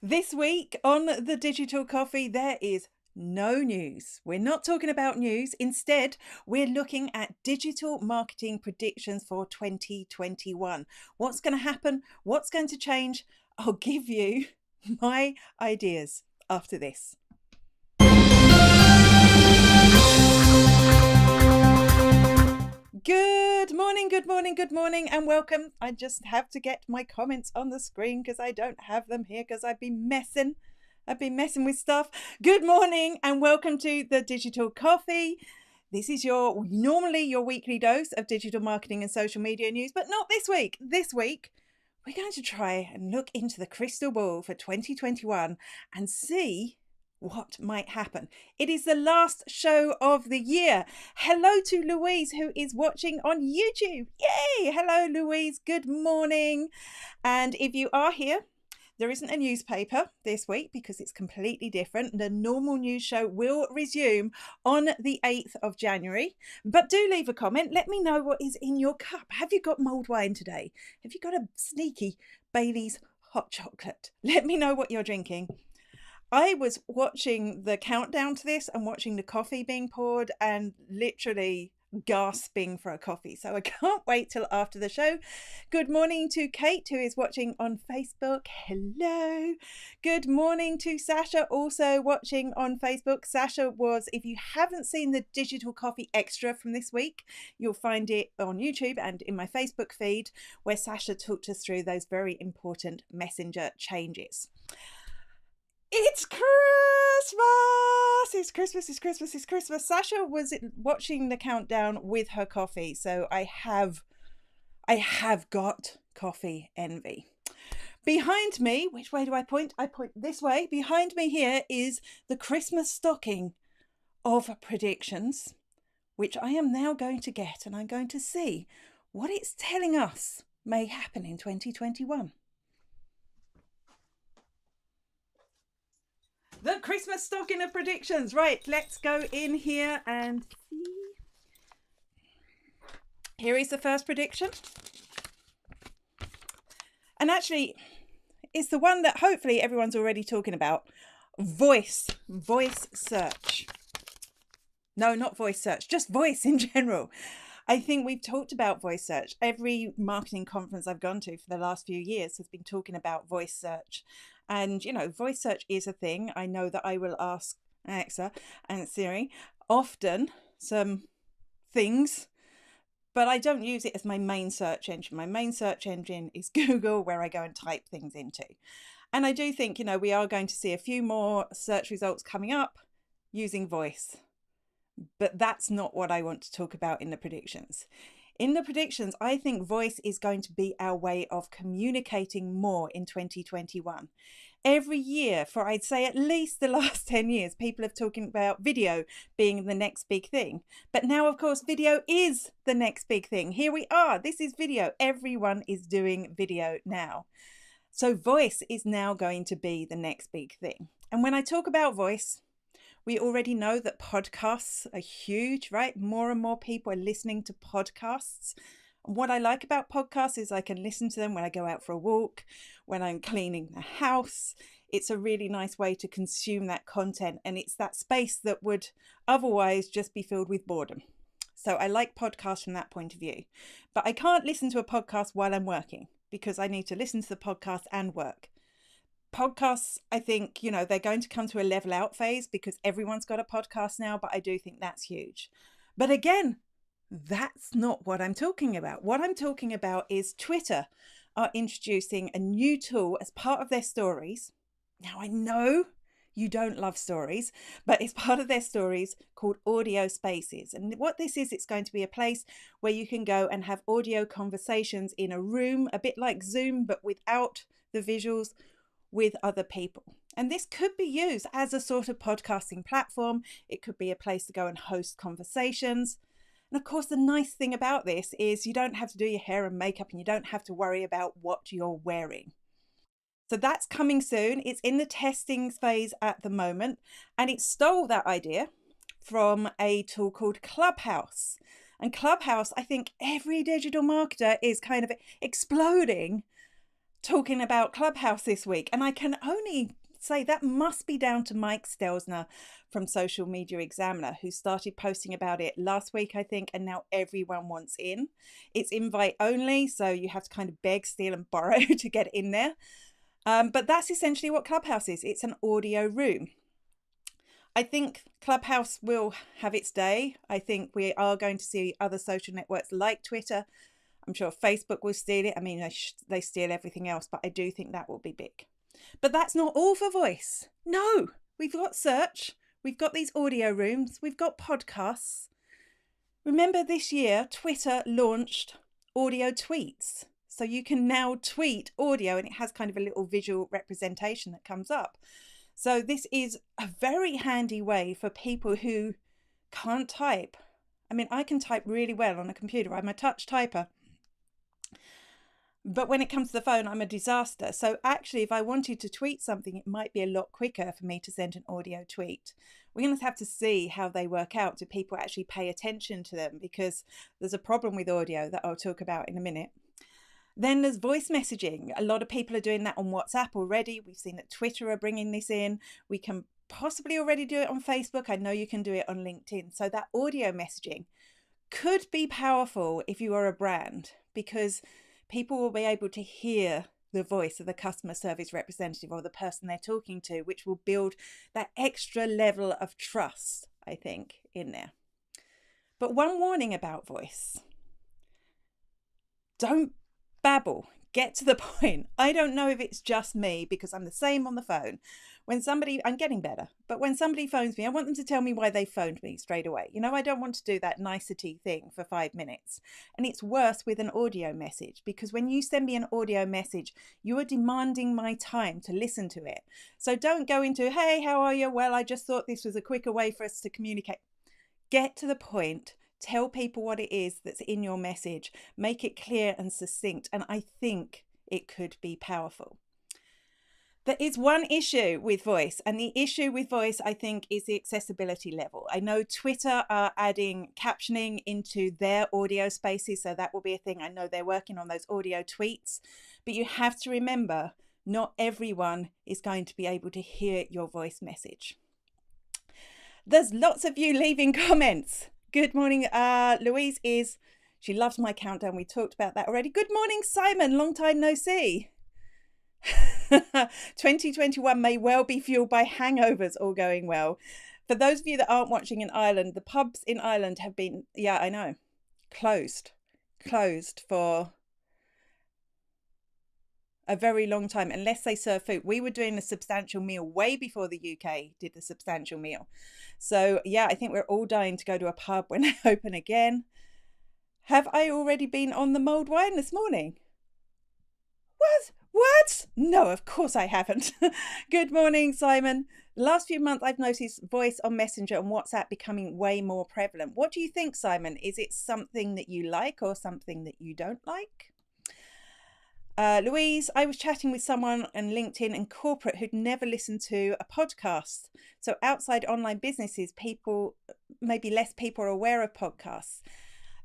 This week on the Digital Coffee, there is no news. We're not talking about news. Instead, we're looking at digital marketing predictions for 2021. What's going to happen? What's going to change? I'll give you my ideas after this. Good morning, and welcome. I just have to get my comments on the screen because I don't have them here because I've been messing with stuff. Good morning, and welcome to the Digital Coffee. This is normally your weekly dose of digital marketing and social media news, but not this week. This week, we're going to try and look into the crystal ball for 2021 and see what might happen. It is the last show of the year. Hello to Louise, who is watching on YouTube. Yay! Hello, Louise. Good morning. And if you are here, there isn't a newspaper this week because it's completely different. The normal news show will resume on the 8th of January. But do leave a comment. Let me know what is in your cup. Have you got mulled wine today? Have you got a sneaky Bailey's hot chocolate? Let me know what you're drinking. I was watching the countdown to this and watching the coffee being poured and literally gasping for a coffee. So I can't wait till after the show. Good morning to Kate, who is watching on Facebook. Hello. Good morning to Sasha, also watching on Facebook. Sasha was, if you haven't seen the Digital Coffee Extra from this week, you'll find it on YouTube and in my Facebook feed, where Sasha talked us through those very important messenger changes. It's Christmas! It's Christmas. Sasha was watching the countdown with her coffee, so I have got coffee envy. Behind me, which way do I point? I point this way. Behind me here is the Christmas stocking of predictions, which I am now going to get, and I'm going to see what it's telling us may happen in 2021. The Christmas stocking of predictions. Right, let's go in here and see. Here is the first prediction. And actually, it's the one that hopefully everyone's already talking about. Voice search. No, not voice search, just voice in general. I think we've talked about voice search. Every marketing conference I've gone to for the last few years has been talking about voice search. And, you know, voice search is a thing. I know that I will ask Alexa and Siri often some things, but I don't use it as my main search engine. My main search engine is Google, where I go and type things into. And I do think, you know, we are going to see a few more search results coming up using voice. But that's not what I want to talk about in the predictions. In the predictions, I think voice is going to be our way of communicating more in 2021. Every year, for I'd say at least the last 10 years, people have talking about video being the next big thing. But now, of course, video is the next big thing. Here we are. This is video. Everyone is doing video now. So voice is now going to be the next big thing. And when I talk about voice, we already know that podcasts are huge, right? More and more people are listening to podcasts. And what I like about podcasts is I can listen to them when I go out for a walk, when I'm cleaning the house. It's a really nice way to consume that content. And it's that space that would otherwise just be filled with boredom. So I like podcasts from that point of view. But I can't listen to a podcast while I'm working because I need to listen to the podcast and work. Podcasts, I think, you know, they're going to come to a level out phase because everyone's got a podcast now, but I do think that's huge. But again, that's not what I'm talking about. What I'm talking about is Twitter are introducing a new tool as part of their stories. Now, I know you don't love stories, but it's part of their stories called Audio Spaces. And what this is, it's going to be a place where you can go and have audio conversations in a room, a bit like Zoom, but without the visuals, with other people. And this could be used as a sort of podcasting platform. It could be a place to go and host conversations. And of course, the nice thing about this is you don't have to do your hair and makeup and you don't have to worry about what you're wearing. So that's coming soon. It's in the testing phase at the moment. And it stole that idea from a tool called Clubhouse. And Clubhouse, I think every digital marketer is kind of exploding talking about Clubhouse this week, and I can only say that must be down to Mike Stelzner from Social Media Examiner, who started posting about it last week, I think, and now everyone wants in. It's invite only, so you have to kind of beg, steal and borrow to get in there. But that's essentially what Clubhouse is. It's an audio room. I think Clubhouse will have its day. I think we are going to see other social networks like Twitter. I'm sure Facebook will steal it. I mean, they steal everything else, but I do think that will be big. But that's not all for voice. No, we've got search. We've got these audio rooms. We've got podcasts. Remember this year, Twitter launched audio tweets. So you can now tweet audio and it has kind of a little visual representation that comes up. So this is a very handy way for people who can't type. I mean, I can type really well on a computer. I'm a touch typer. But when it comes to the phone, I'm a disaster. So actually, if I wanted to tweet something, it might be a lot quicker for me to send an audio tweet. We're going to have to see how they work out. Do people actually pay attention to them? Because there's a problem with audio that I'll talk about in a minute. Then there's voice messaging. A lot of people are doing that on WhatsApp already. We've seen that Twitter are bringing this in. We can possibly already do it on Facebook. I know you can do it on LinkedIn. So that audio messaging could be powerful if you are a brand, because people will be able to hear the voice of the customer service representative or the person they're talking to, which will build that extra level of trust, I think, in there. But one warning about voice: don't babble. Get to the point. I don't know if it's just me, because I'm the same on the phone. When somebody, I'm getting better, but when somebody phones me, I want them to tell me why they phoned me straight away. You know, I don't want to do that nicety thing for 5 minutes. And it's worse with an audio message, because when you send me an audio message, you are demanding my time to listen to it. So don't go into, hey, how are you? Well, I just thought this was a quicker way for us to communicate. Get to the point. Tell people what it is that's in your message. Make it clear and succinct. And I think it could be powerful. There is one issue with voice, and the issue with voice, I think, is the accessibility level. I know Twitter are adding captioning into their audio spaces, so that will be a thing. I know they're working on those audio tweets, but you have to remember, not everyone is going to be able to hear your voice message. There's lots of you leaving comments. Good morning. Louise she loves my countdown. We talked about that already. Good morning, Simon. Long time no see. 2021 may well be fueled by hangovers, all going well. For those of you that aren't watching in Ireland, the pubs in Ireland have been, yeah, I know, closed for a very long time, unless they serve food. We were doing a substantial meal way before the UK did the substantial meal. So yeah, I think we're all dying to go to a pub when they open again. Have I already been on the mulled wine this morning? What? No, of course I haven't. Good morning, Simon. The last few months, I've noticed voice on Messenger and WhatsApp becoming way more prevalent. What do you think, Simon? Is it something that you like or something that you don't like? Louise, I was chatting with someone on LinkedIn and corporate who'd never listened to a podcast. So outside online businesses, maybe less people are aware of podcasts.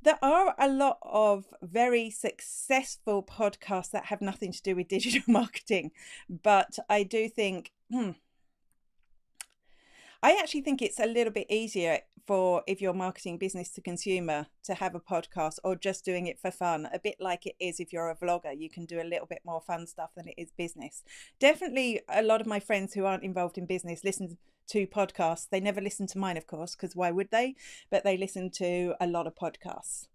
There are a lot of very successful podcasts that have nothing to do with digital marketing, but I do think, I actually think it's a little bit easier for, if you're marketing business to consumer, to have a podcast or just doing it for fun, a bit like it is if you're a vlogger. You can do a little bit more fun stuff than it is business. Definitely a lot of my friends who aren't involved in business listen to podcasts. They never listen to mine, of course, because why would they? But they listen to a lot of podcasts.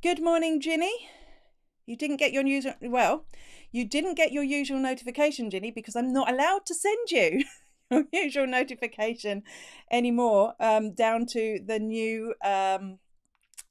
Good morning, Ginny. You didn't get your usual notification, Ginny, because I'm not allowed to send you your usual notification anymore, down to the new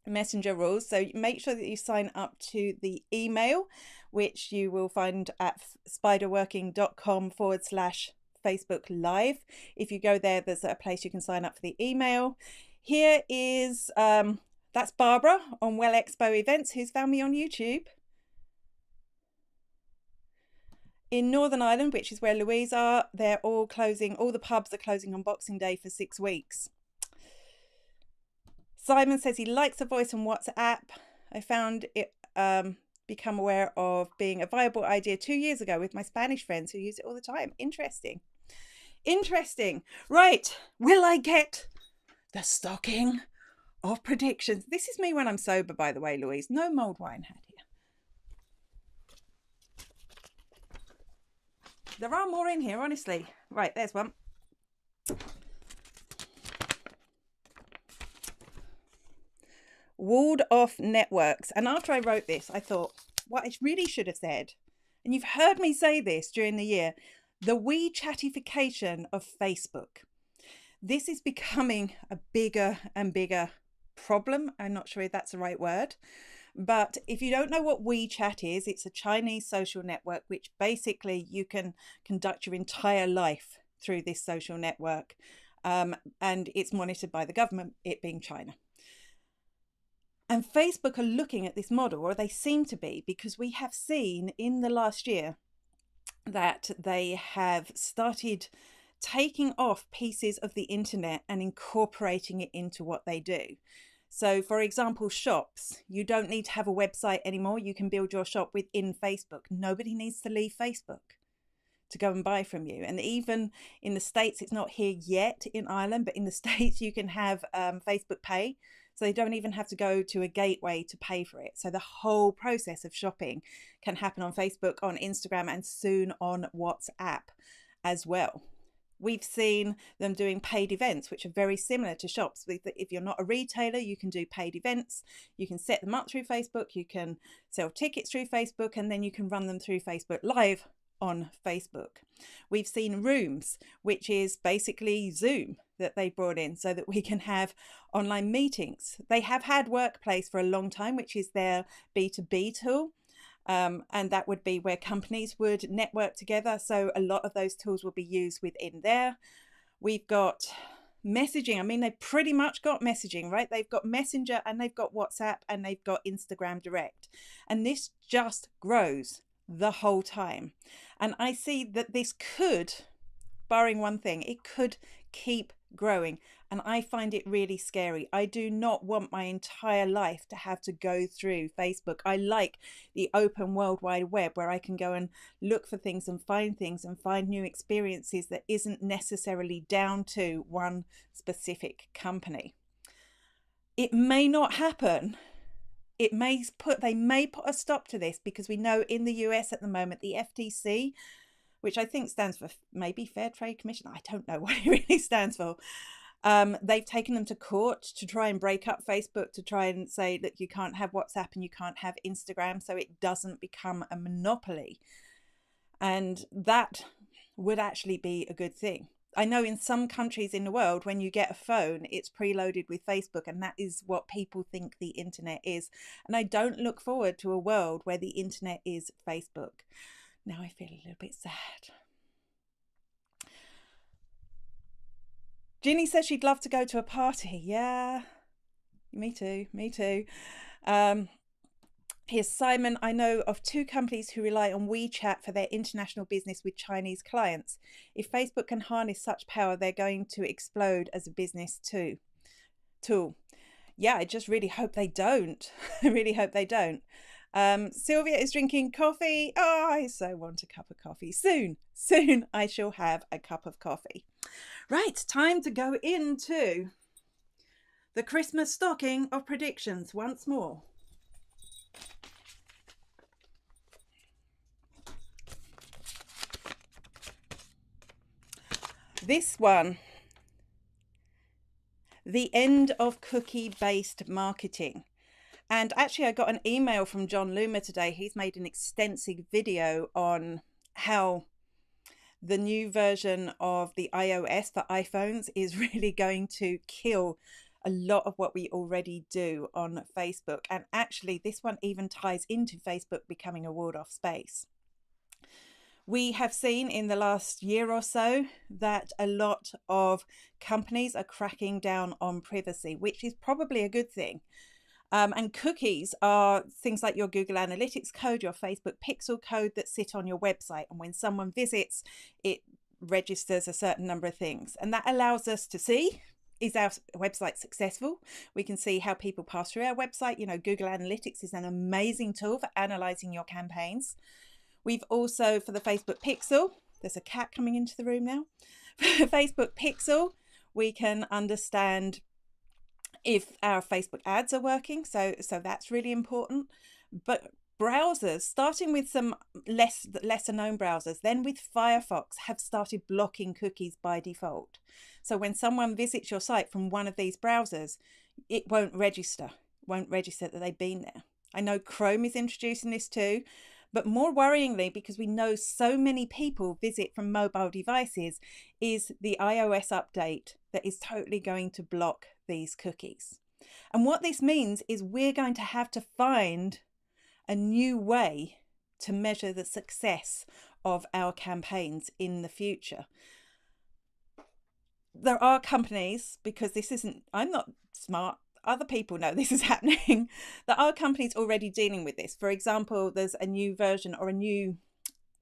messenger rules. So make sure that you sign up to the email, which you will find at spiderworking.com/Facebook Live. If you go there, there's a place you can sign up for the email. Here is, that's Barbara on Well Expo Events, who's found me on YouTube. In Northern Ireland, which is where Louise are, they're all closing. All the pubs are closing on Boxing Day for 6 weeks. Simon says he likes the voice on WhatsApp. I found it become aware of being a viable idea 2 years ago with my Spanish friends who use it all the time. Interesting. Interesting. Right. Will I get the stocking of predictions? This is me when I'm sober, by the way, Louise. No mulled wine had here. There are more in here, honestly. Right, there's one. Walled off networks. And after I wrote this, I thought, what I really should have said, and you've heard me say this during the year, the WeChatification of Facebook. This is becoming a bigger and bigger problem. I'm not sure if that's the right word. But if you don't know what WeChat is, it's a Chinese social network, which basically you can conduct your entire life through this social network. And it's monitored by the government, it being China. And Facebook are looking at this model, or they seem to be, because we have seen in the last year that they have started taking off pieces of the internet and incorporating it into what they do. So, for example, shops, you don't need to have a website anymore. You can build your shop within Facebook. Nobody needs to leave Facebook to go and buy from you. And even in the States, it's not here yet in Ireland, but in the States, you can have Facebook Pay. So they don't even have to go to a gateway to pay for it. So the whole process of shopping can happen on Facebook, on Instagram, and soon on WhatsApp as well. We've seen them doing paid events, which are very similar to shops. If you're not a retailer, you can do paid events. You can set them up through Facebook. You can sell tickets through Facebook, and then you can run them through Facebook Live on Facebook. We've seen Rooms, which is basically Zoom that they brought in so that we can have online meetings. They have had Workplace for a long time, which is their B2B tool. And that would be where companies would network together. So a lot of those tools will be used within there. We've got messaging. I mean, they've pretty much got messaging, right? They've got Messenger and they've got WhatsApp and they've got Instagram Direct. And this just grows the whole time. And I see that this could, barring one thing, it could keep growing. And I find it really scary. I do not want my entire life to have to go through Facebook. I like the open World Wide Web where I can go and look for things and find new experiences that isn't necessarily down to one specific company. It may not happen. They may put a stop to this, because we know in the US at the moment, the FTC, which I think stands for maybe Fair Trade Commission, I don't know what it really stands for. They've taken them to court to try and break up Facebook, to try and say that you can't have WhatsApp and you can't have Instagram, so it doesn't become a monopoly. And that would actually be a good thing. I know in some countries in the world, when you get a phone, it's preloaded with Facebook, and that is what people think the internet is. And I don't look forward to a world where the internet is Facebook. Now I feel a little bit sad. Ginny says she'd love to go to a party. Yeah, me too, me too. Here's Simon. I know of 2 companies who rely on WeChat for their international business with Chinese clients. If Facebook can harness such power, they're going to explode as a business tool. Yeah, I just really hope they don't. I really hope they don't. Sylvia is drinking coffee. Oh, I so want a cup of coffee. Soon I shall have a cup of coffee. Right, time to go into the Christmas stocking of predictions once more. This one, the end of cookie-based marketing. And actually, I got an email from John Loomer today. He's made an extensive video on how the new version of the iOS for iPhones is really going to kill a lot of what we already do on Facebook. And actually, this one even ties into Facebook becoming a walled-off space. We have seen in the last year or so that a lot of companies are cracking down on privacy, which is probably a good thing. And cookies are things like your Google Analytics code, your Facebook pixel code that sit on your website. And when someone visits, it registers a certain number of things. And that allows us to see Is our website successful? We can see how people pass through our website. You know, Google Analytics is an amazing tool for analyzing your campaigns. We've also, for the Facebook Pixel, there's a cat coming into the room now. For Facebook Pixel, we can understand if our Facebook ads are working. So that's really important. But browsers, starting with some lesser known browsers, then with Firefox, have started blocking cookies by default. So when someone visits your site from one of these browsers, it won't register that they've been there. I know Chrome is introducing this too, but more worryingly, because we know so many people visit from mobile devices, is the iOS update that is totally going to block these cookies. And what this means is we're going to have to find a new way to measure the success of our campaigns in the future. There are companies, because this isn't, I'm not smart, other people know this is happening. There are companies already dealing with this. For example, there's a new version or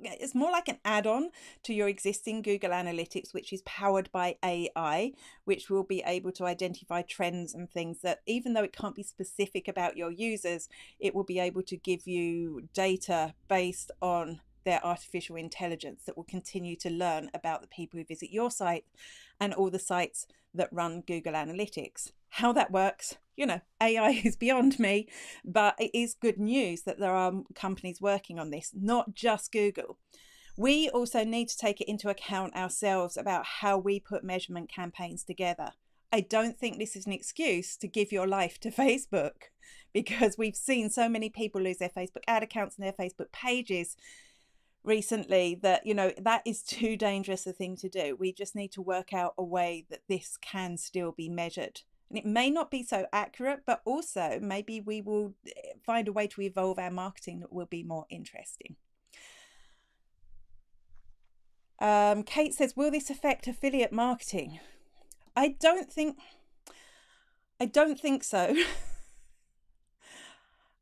it's more like an add-on to your existing Google Analytics, which is powered by AI, which will be able to identify trends and things that, even though it can't be specific about your users, it will be able to give you data based on their artificial intelligence that will continue to learn about the people who visit your site and all the sites that run Google Analytics. How that works, you know, AI is beyond me, but it is good news that there are companies working on this, not just Google. We also need to take it into account ourselves about how we put measurement campaigns together. I don't think this is an excuse to give your life to Facebook, because we've seen so many people lose their Facebook ad accounts and their Facebook pages recently that, you know, that is too dangerous a thing to do. We just need to work out a way that this can still be measured. And it may not be so accurate, but also maybe we will find a way to evolve our marketing that will be more interesting. Kate says, will this affect affiliate marketing? I don't think so.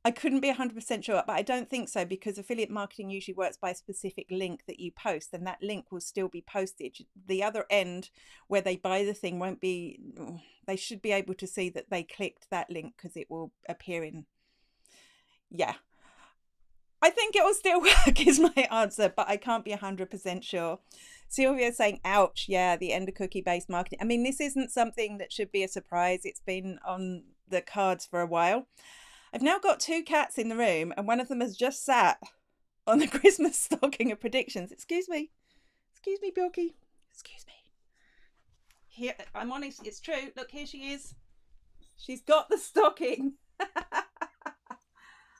I couldn't be 100% sure, but I don't think so, because affiliate marketing usually works by a specific link that you post, and that link will still be posted. The other end, where they buy the thing, won't be, they should be able to see that they clicked that link because it will appear in, yeah. I think it will still work is my answer, but I can't be 100% sure. Sylvia's saying, ouch, yeah, the end of cookie-based marketing. I mean, this isn't something that should be a surprise. It's been on the cards for a while. I've now got two cats in the room, and one of them has just sat on the Christmas stocking of predictions. Excuse me, Bilky. Excuse me. Here, I'm honest, it's true. Look, here she is. She's got the stocking.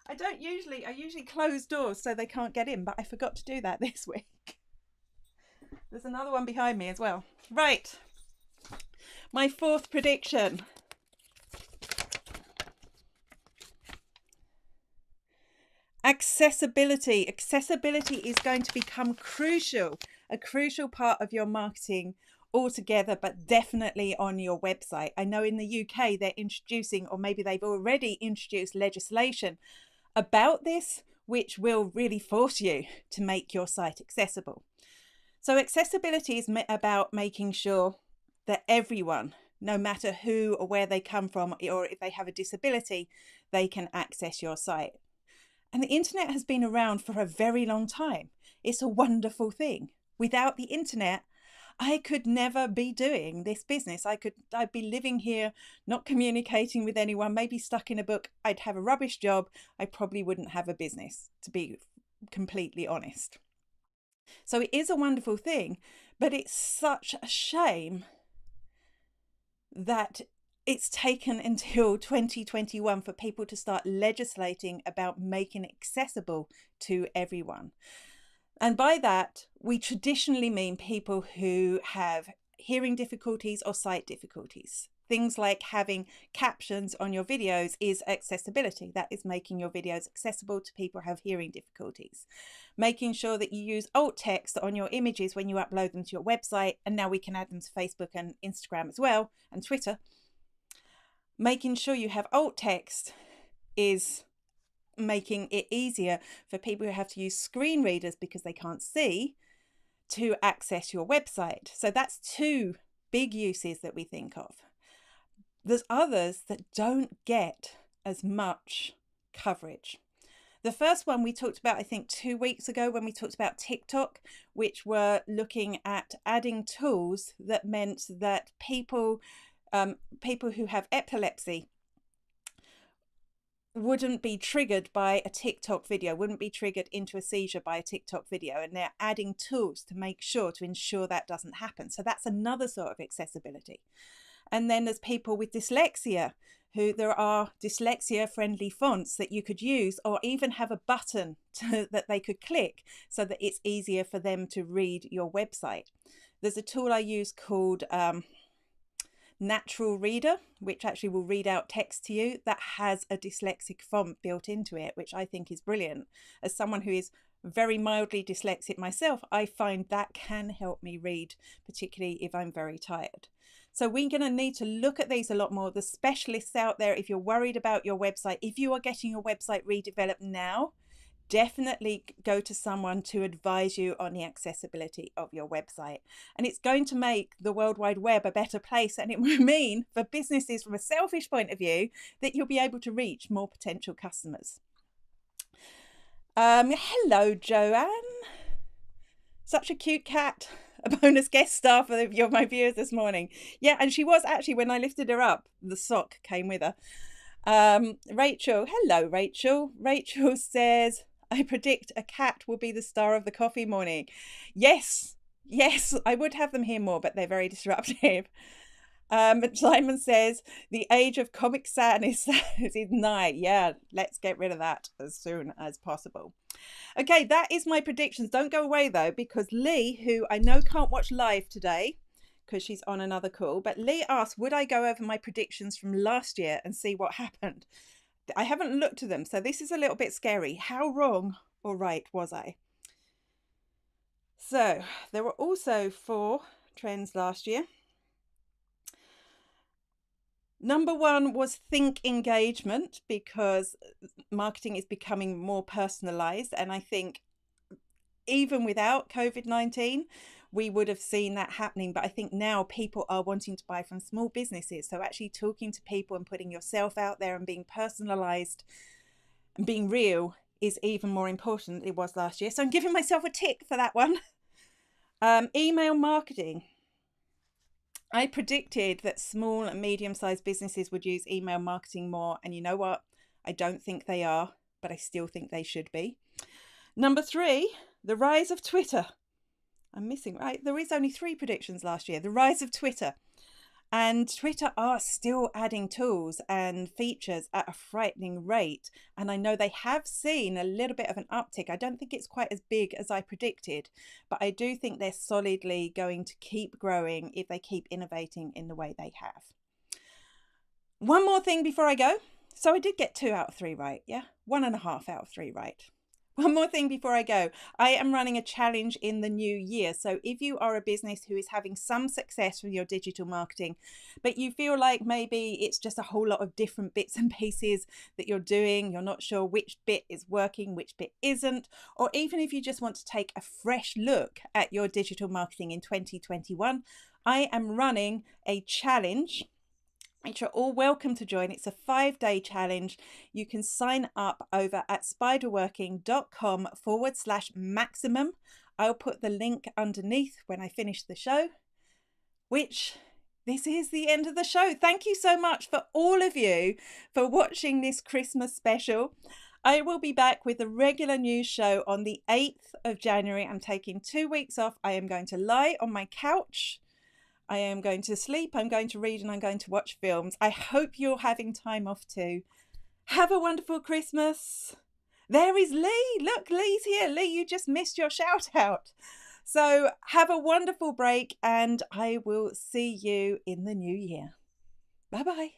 I usually close doors so they can't get in, but I forgot to do that this week. There's another one behind me as well. Right. My fourth prediction. Accessibility. Accessibility is going to become a crucial part of your marketing altogether, but definitely on your website. I know in the UK they're introducing, or maybe they've already introduced, legislation about this, which will really force you to make your site accessible. So accessibility is about making sure that everyone, no matter who or where they come from, or if they have a disability, they can access your site. And the internet has been around for a very long time. It's a wonderful thing. Without the internet, I could never be doing this business. I'd be living here, not communicating with anyone, maybe stuck in a book. I'd have a rubbish job. I probably wouldn't have a business, to be completely honest. So it is a wonderful thing, but it's such a shame that it's taken until 2021 for people to start legislating about making it accessible to everyone. And by that, we traditionally mean people who have hearing difficulties or sight difficulties. Things like having captions on your videos is accessibility. That is making your videos accessible to people who have hearing difficulties. Making sure that you use alt text on your images when you upload them to your website. And now we can add them to Facebook and Instagram as well, and Twitter. Making sure you have alt text is making it easier for people who have to use screen readers because they can't see to access your website. So that's two big uses that we think of. There's others that don't get as much coverage. The first one we talked about, I think 2 weeks ago, when we talked about TikTok, which were looking at adding tools that meant that people who have epilepsy wouldn't be triggered by a TikTok video, wouldn't be triggered into a seizure by a TikTok video. And they're adding tools to ensure that doesn't happen. So that's another sort of accessibility. And then there's people with dyslexia, who there are dyslexia friendly fonts that you could use, or even have a button that they could click so that it's easier for them to read your website. There's a tool I use called Natural Reader, which actually will read out text to you, that has a dyslexic font built into it, which I think is brilliant. As someone who is very mildly dyslexic myself, I find that can help me read, particularly if I'm very tired. So we're going to need to look at these a lot more. The specialists out there, if you're worried about your website, if you are getting your website redeveloped now, definitely go to someone to advise you on the accessibility of your website. And it's going to make the World Wide Web a better place. And it will mean for businesses, from a selfish point of view, that you'll be able to reach more potential customers. Hello, Joanne. Such a cute cat. A bonus guest star for my viewers this morning. Yeah, and she was actually, when I lifted her up, the sock came with her. Rachel, hello, Rachel. Rachel says, I predict a cat will be the star of the coffee morning. Yes, I would have them here more, but they're very disruptive. Simon says, the age of comic sadness is nigh. Yeah, let's get rid of that as soon as possible. Okay, that is my predictions. Don't go away though, because Lee, who I know can't watch live today because she's on another call, but Lee asked, would I go over my predictions from last year and see what happened? I haven't looked at them, so this is a little bit scary. How wrong or right was I? So there were also 4 trends last year. Number 1 was think engagement, because marketing is becoming more personalized. And I think even without COVID-19, we would have seen that happening. But I think now people are wanting to buy from small businesses. So actually talking to people and putting yourself out there and being personalized and being real is even more important than it was last year. So I'm giving myself a tick for that one. Email marketing. I predicted that small and medium-sized businesses would use email marketing more. And you know what? I don't think they are, but I still think they should be. Number 3, the rise of Twitter. I'm missing, right? There is only 3 predictions last year. The rise of Twitter. And Twitter are still adding tools and features at a frightening rate. And I know they have seen a little bit of an uptick. I don't think it's quite as big as I predicted, but I do think they're solidly going to keep growing if they keep innovating in the way they have. One more thing before I go. So I did get 2 out of 3 right. Yeah, 1.5 out of 3 right. One more thing before I go. I am running a challenge in the new year. So if you are a business who is having some success with your digital marketing, but you feel like maybe it's just a whole lot of different bits and pieces that you're doing, you're not sure which bit is working, which bit isn't, or even if you just want to take a fresh look at your digital marketing in 2021, I am running a challenge which are all welcome to join. It's a 5-day challenge. You can sign up over at spiderworking.com/maximum. I'll put the link underneath when I finish the show, which this is the end of the show. Thank you so much for all of you for watching this Christmas special. I will be back with a regular news show on the 8th of January. I'm taking 2 weeks off. I am going to lie on my couch. I am going to sleep, I'm going to read, and I'm going to watch films. I hope you're having time off too. Have a wonderful Christmas. There is Lee. Look, Lee's here. Lee, you just missed your shout out. So have a wonderful break, and I will see you in the new year. Bye-bye.